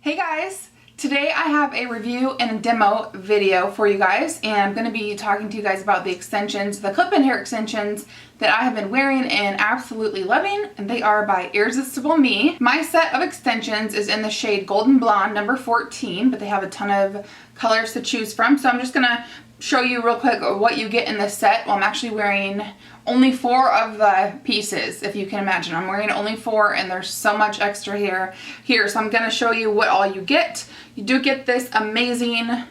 Hey guys! Today I have a review and a demo video for you guys, and I'm going to be talking to you guys about the extensions, the clip-in hair extensions that I have been wearing and absolutely loving, and they are by Irresistible Me. My set of extensions is in the shade Golden Blonde number 14, but they have a ton of colors to choose from, so I'm just going to show you real quick what you get in this set. Well, I'm actually wearing only 4 of the pieces, if you can imagine. I'm wearing only 4 and there's so much extra hair here, so I'm going to show you what all you get. You do get this amazing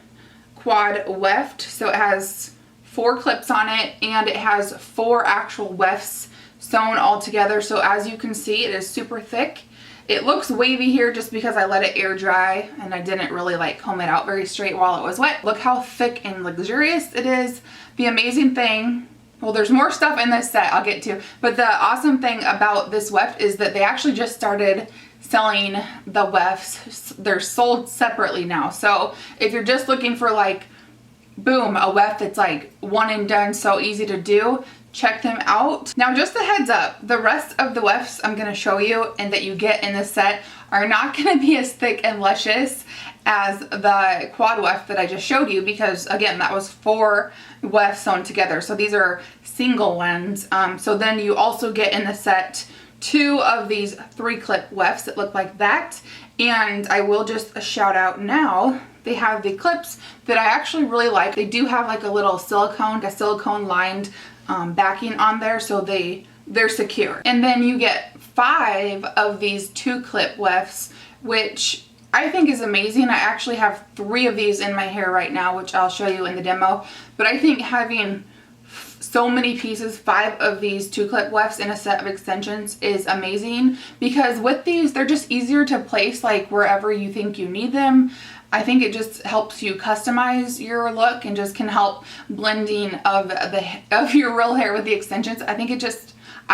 quad weft, so it has 4 clips on it and it has 4 actual wefts sewn all together, so as you can see it is super thick. It looks wavy here just because I let it air dry and I didn't really like comb it out very straight while it was wet. Look how thick and luxurious it is. The amazing thing, well, there's more stuff in this set I'll get to, but the awesome thing about this weft is that they actually just started selling the wefts. They're sold separately now, so if you're just looking for like, boom, a weft that's like one and done, so easy to do, check them out. Now, just a heads up, the rest of the wefts I'm going to show you and that you get in this set are not going to be as thick and luscious as the quad weft that I just showed you, because again, that was 4 wefts sewn together, so these are single ones. So then you also get in the set 2 of these 3 clip wefts that look like that, and I will just shout out now, they have the clips that I actually really like. They do have like a little silicone lined backing on there, so they're secure. And then you get 5 of these 2 clip wefts, which I think is amazing. I actually have 3 of these in my hair right now, which I'll show you in the demo, but I think having so many pieces, 5 of these 2 clip wefts in a set of extensions is amazing, because with these they're just easier to place like wherever you think you need them. I think it just helps you customize your look and just can help blending of your real hair with the extensions. I think I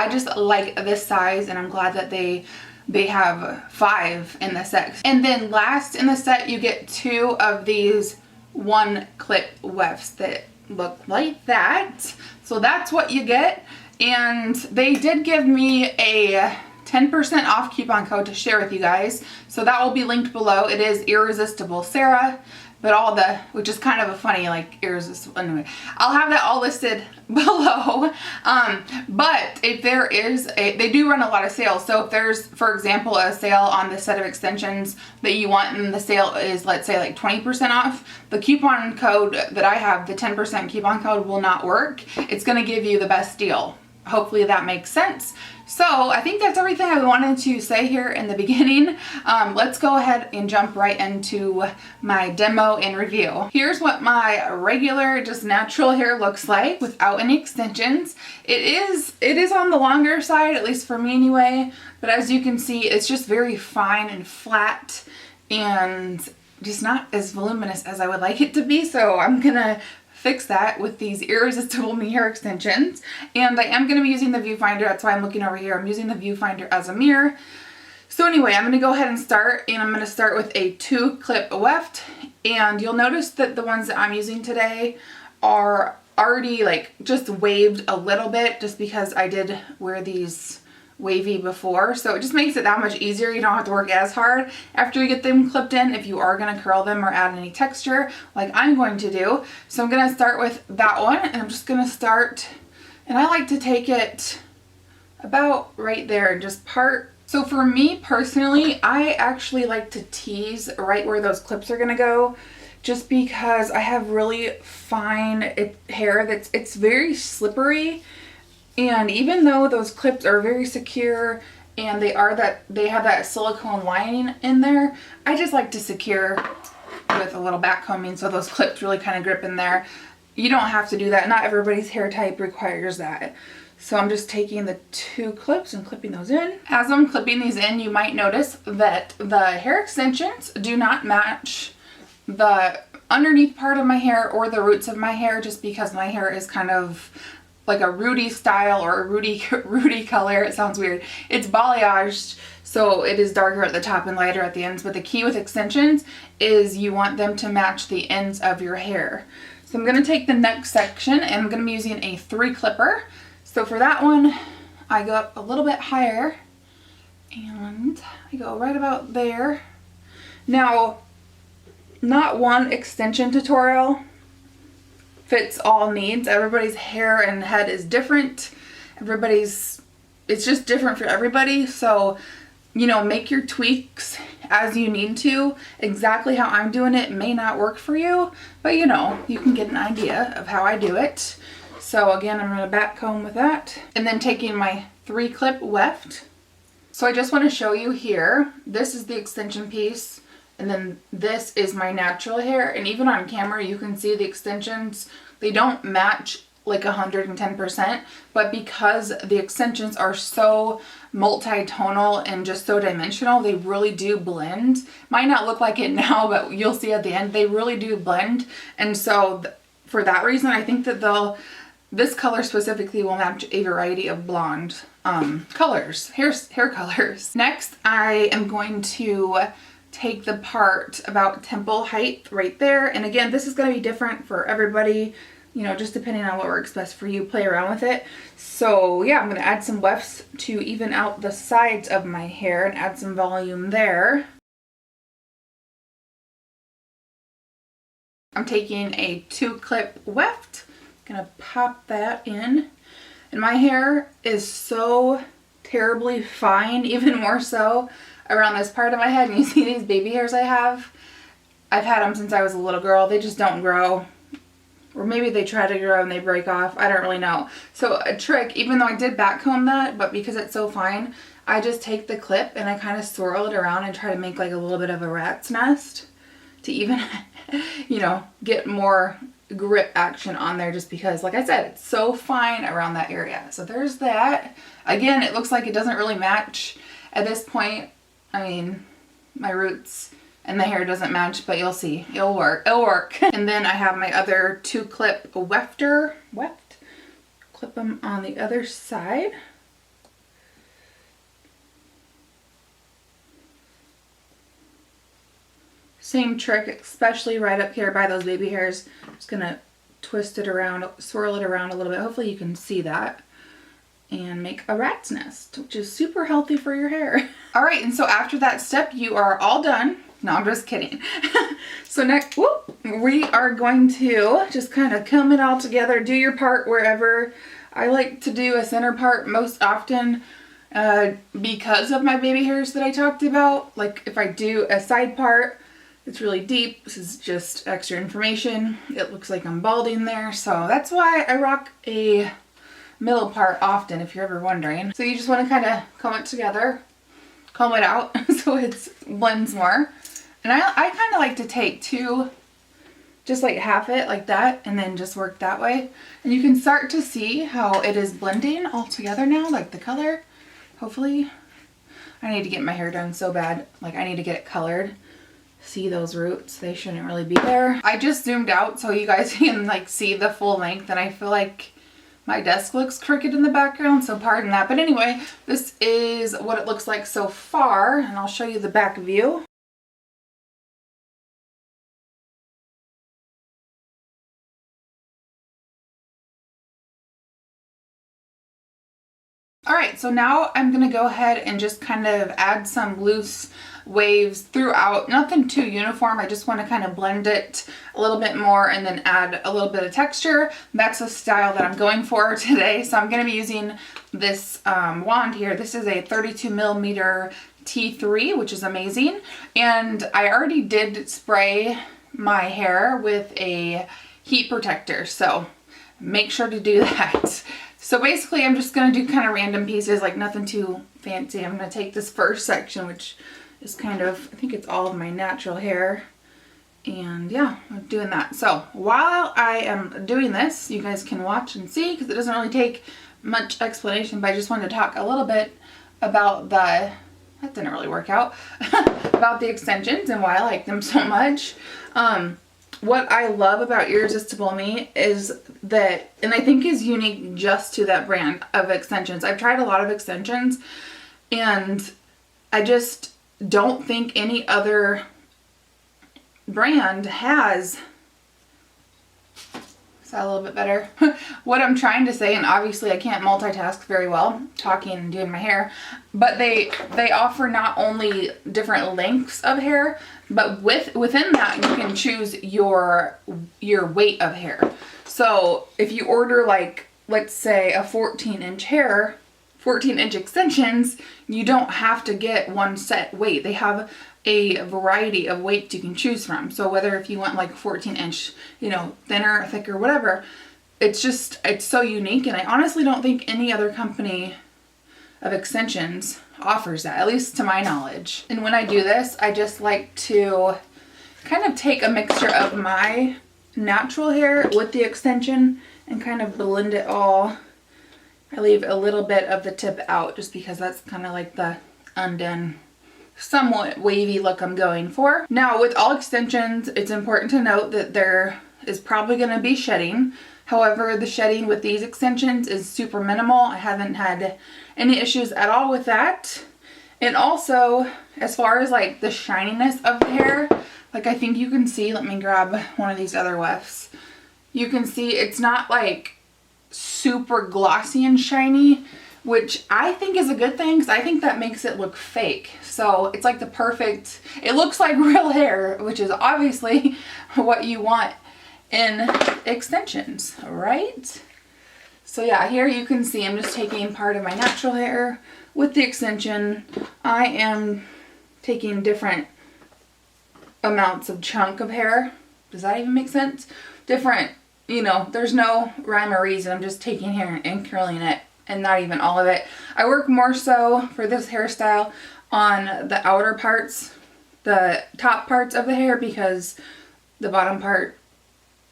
just like this size, and I'm glad that they have 5 in the set. And then last in the set you get 2 of these 1 clip wefts that look like that. So that's what you get, and they did give me a 10% off coupon code to share with you guys, so that will be linked below. It is Irresistible Sarah, but which is kind of a funny like irresistible, anyway, I'll have that all listed below. But if there is they do run a lot of sales, so if there's, for example, a sale on this set of extensions that you want and the sale is, let's say, like 20% off, the coupon code that I have, the 10% coupon code, will not work. It's going to give you the best deal. Hopefully that makes sense. So I think that's everything I wanted to say here in the beginning. Let's go ahead and jump right into my demo and review. Here's what my regular, just natural hair looks like without any extensions. It is on the longer side, at least for me anyway, but as you can see, it's just very fine and flat and just not as voluminous as I would like it to be, so I'm gonna fix that with these Irresistible Me hair extensions. And I am going to be using the viewfinder, that's why I'm looking over here. I'm using the viewfinder as a mirror. So anyway, I'm going to go ahead and start, and I'm going to start with a 2 clip weft, and you'll notice that the ones that I'm using today are already like just waved a little bit, just because I did wear these wavy before, so it just makes it that much easier. You don't have to work as hard after you get them clipped in if you are going to curl them or add any texture like I'm going to do. So I'm going to start with that one, and I'm just going to start, and I like to take it about right there and just part. So for me personally, I actually like to tease right where those clips are going to go, just because I have really fine hair it's very slippery. And even though those clips are very secure and they have that silicone lining in there, I just like to secure with a little back combing so those clips really kind of grip in there. You don't have to do that. Not everybody's hair type requires that. So I'm just taking the 2 clips and clipping those in. As I'm clipping these in, you might notice that the hair extensions do not match the underneath part of my hair or the roots of my hair, just because my hair is kind of like a Rudy style or a Rudy color. It sounds weird. It's balayaged, so it is darker at the top and lighter at the ends, but the key with extensions is you want them to match the ends of your hair. So I'm going to take the next section, and I'm going to be using a 3 clipper. So for that one, I go up a little bit higher, and I go right about there, Now, not one extension tutorial fits all needs. Everybody's hair and head is different. It's just different for everybody. So, you know, make your tweaks as you need to. Exactly how I'm doing it may not work for you, but you know, you can get an idea of how I do it. So again, I'm going to back comb with that. And then taking my 3-clip weft. So I just want to show you here, this is the extension piece, and then this is my natural hair. And even on camera, you can see the extensions. They don't match like 110%, but because the extensions are so multi-tonal and just so dimensional, they really do blend. Might not look like it now, but you'll see at the end, they really do blend. And so for that reason, I think that this color specifically will match a variety of blonde colors, hair colors. Next, I am going to take the part about temple height right there. And again, this is going to be different for everybody, you know, just depending on what works best for you. Play around with it. So yeah, I'm going to add some wefts to even out the sides of my hair and add some volume there. I'm taking a 2-clip weft, gonna pop that in. And my hair is so terribly fine, even more so around this part of my head. And you see these baby hairs I have? I've had them since I was a little girl. They just don't grow. Or maybe they try to grow and they break off. I don't really know. So a trick, even though I did back comb that, but because it's so fine, I just take the clip and I kind of swirl it around and try to make like a little bit of a rat's nest to even, you know, get more grip action on there, just because, like I said, it's so fine around that area. So there's that. Again, it looks like it doesn't really match at this point. I mean, my roots and the hair doesn't match, but you'll see. It'll work. It'll work. And then I have my other 2-clip weft. Clip them on the other side. Same trick, especially right up here by those baby hairs. Just gonna twist it around, swirl it around a little bit. Hopefully you can see that. And make a rat's nest, which is super healthy for your hair. All right, and so after that step, you are all done. No, I'm just kidding. So next, we are going to just kind of comb it all together. Do your part wherever. I like to do a center part most often because of my baby hairs that I talked about. Like if I do a side part, it's really deep. This is just extra information. It looks like I'm balding there. So that's why I rock a middle part often, if you're ever wondering. So you just want to kind of comb it together, comb it out so it blends more. And I kind of like to take two, just like half it like that, and then just work that way. And you can start to see how it is blending all together now, like the color. Hopefully. I need to get my hair done so bad. Like I need to get it colored. See those roots? They shouldn't really be there. I just zoomed out so you guys can like see the full length, and I feel like my desk looks crooked in the background, so pardon that. But anyway, this is what it looks like so far, and I'll show you the back view. All right, so now I'm gonna go ahead and just kind of add some loose waves throughout. Nothing too uniform. I just want to kind of blend it a little bit more and then add a little bit of texture. That's the style that I'm going for today. So I'm going to be using this wand here. This is a 32mm T3, which is amazing. And I already did spray my hair with a heat protector, so make sure to do that. So basically I'm just going to do kind of random pieces, like nothing too fancy. I'm going to take this first section, which is kind of, I think it's all of my natural hair. And yeah, I'm doing that. So while I am doing this, you guys can watch and see, because it doesn't really take much explanation, but I just wanted to talk a little bit about that didn't really work out, about the extensions and why I like them so much. What I love about Irresistible Me is that, and I think is unique just to that brand of extensions. I've tried a lot of extensions and I just don't think any other brand has, is that a little bit better? What I'm trying to say, and obviously I can't multitask very well, talking and doing my hair, but they offer not only different lengths of hair, But within that, you can choose your weight of hair. So if you order like, let's say a 14-inch hair, 14-inch extensions, you don't have to get one set weight. They have a variety of weights you can choose from. So whether if you want like 14-inch, you know, thinner, thicker, whatever, it's so unique. And I honestly don't think any other company of extensions offers that, at least to my knowledge. And when I do this, I just like to kind of take a mixture of my natural hair with the extension and kind of blend it all. I leave a little bit of the tip out just because that's kind of like the undone, somewhat wavy look I'm going for. Now with all extensions, it's important to note that there is probably going to be shedding. However, the shedding with these extensions is super minimal. I haven't had any issues at all with that. And also, as far as like the shininess of the hair, like I think you can see, let me grab one of these other wefts. You can see it's not like super glossy and shiny, which I think is a good thing because I think that makes it look fake. So it's like the perfect, it looks like real hair, which is obviously what you want in extensions, right? So yeah, here you can see I'm just taking part of my natural hair with the extension. I am taking different amounts of chunk of hair. Does that even make sense? Different, you know, there's no rhyme or reason. I'm just taking hair and curling it, and not even all of it. I work more so for this hairstyle on the outer parts, the top parts of the hair, because the bottom part,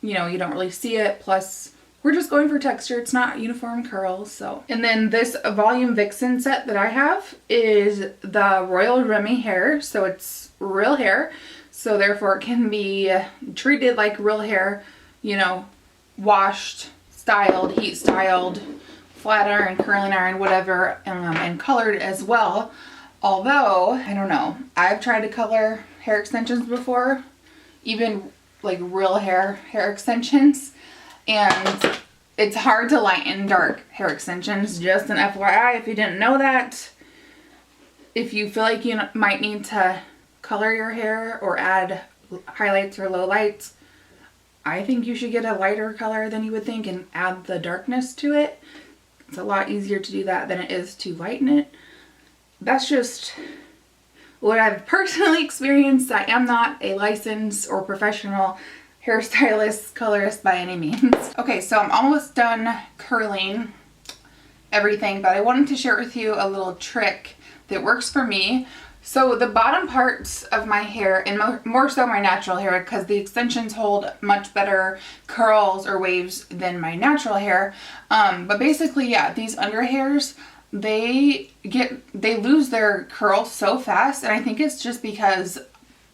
you know, you don't really see it. Plus, we're just going for texture. It's not uniform curls, so. And then this volume Vixen set that I have is the Royal Remy hair. So it's real hair. So therefore it can be treated like real hair, you know, washed, styled, heat styled, flat iron, curling iron, whatever, and colored as well. Although, I don't know, I've tried to color hair extensions before, even like real hair extensions, and it's hard to lighten dark hair extensions. Just an FYI, if you didn't know that. If you feel like you might need to color your hair or add highlights or lowlights, I think you should get a lighter color than you would think and add the darkness to it. It's a lot easier to do that than it is to lighten it. That's just what I've personally experienced. I am not a licensed or professional hairstylist, colorist by any means. Okay, so I'm almost done curling everything, but I wanted to share with you a little trick that works for me. So the bottom parts of my hair, and more so my natural hair, because the extensions hold much better curls or waves than my natural hair. But basically, yeah, these under hairs, they lose their curl so fast, and I think it's just because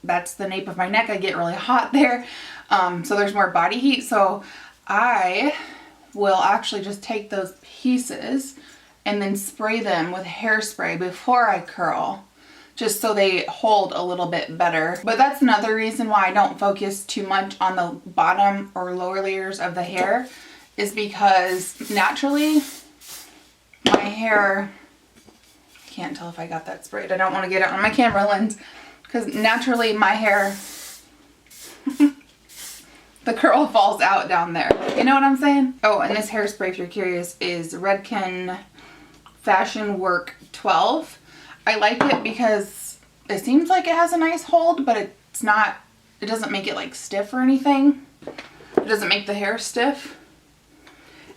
that's the nape of my neck. I get really hot there, so there's more body heat. So I will actually just take those pieces and then spray them with hairspray before I curl, just so they hold a little bit better. But that's another reason why I don't focus too much on the bottom or lower layers of the hair, is because naturally my hair, I can't tell if I got that sprayed. I don't want to get it on my camera lens, because naturally my hair, the curl falls out down there. You know what I'm saying? Oh, and this hairspray, if you're curious, is Redken Fashion Work 12. I like it because it seems like it has a nice hold, but it's not, it doesn't make it like stiff or anything. It doesn't make the hair stiff,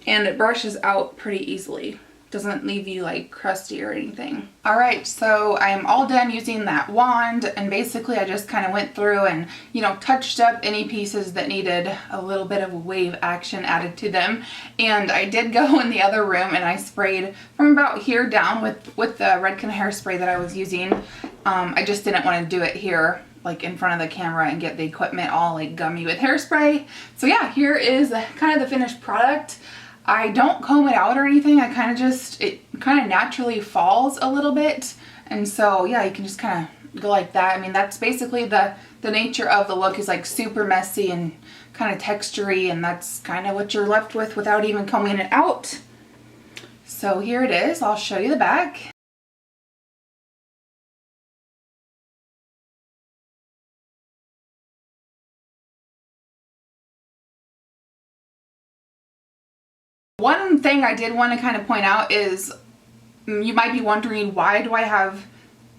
and it brushes out pretty easily. Doesn't leave you like crusty or anything. All right, so I am all done using that wand, and basically I just kind of went through and, you know, touched up any pieces that needed a little bit of wave action added to them. And I did go in the other room and I sprayed from about here down with the Redken hairspray that I was using. I just didn't want to do it here, like in front of the camera, and get the equipment all like gummy with hairspray. So yeah, here is kind of the finished product. I don't comb it out or anything. I kind of just, it kind of naturally falls a little bit. And so yeah, you can just kind of go like that. I mean, that's basically the nature of the look, is like super messy and kind of textury, and that's kind of what you're left with without even combing it out. So here it is. I'll show you the back. One thing I did want to kind of point out is you might be wondering, why do I have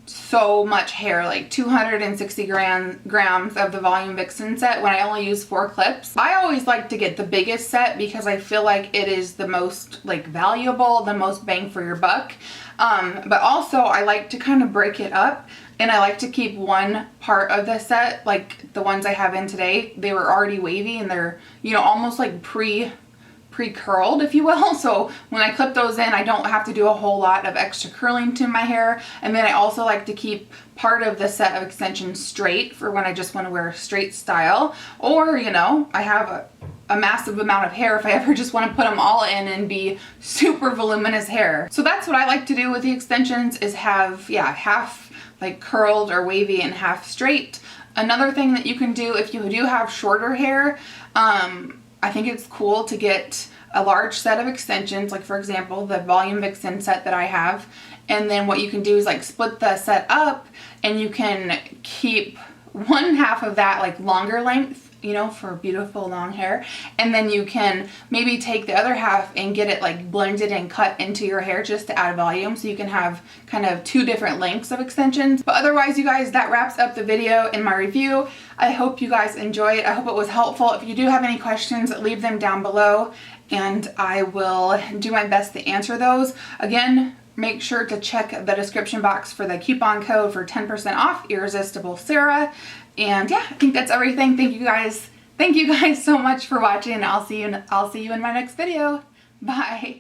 so much hair, like 260 grams of the Volume Vixen set when I only use 4 clips? I always like to get the biggest set because I feel like it is the most like valuable, the most bang for your buck. But also I like to kind of break it up, and I like to keep one part of the set, like the ones I have in today, they were already wavy and they're, you know, almost like pre-curled, if you will. So when I clip those in, I don't have to do a whole lot of extra curling to my hair. And then I also like to keep part of the set of extensions straight for when I just want to wear a straight style, or, you know, I have a massive amount of hair if I ever just want to put them all in and be super voluminous hair. So that's what I like to do with the extensions, is have, yeah, half like curled or wavy and half straight. Another thing that you can do if you do have shorter hair, I think it's cool to get a large set of extensions, like for example the Volume Vixen set that I have, and then what you can do is like split the set up, and you can keep one half of that like longer length, you know, for beautiful long hair, and then you can maybe take the other half and get it like blended and cut into your hair just to add volume, so you can have kind of 2 different lengths of extensions. But otherwise, you guys, that wraps up the video and my review. I hope you guys enjoy it. I hope it was helpful. If you do have any questions, leave them down below and I will do my best to answer those. Again, make sure to check the description box for the coupon code for 10% off Irresistible Sarah. And yeah, I think that's everything. Thank you guys so much for watching. I'll see you in my next video. Bye.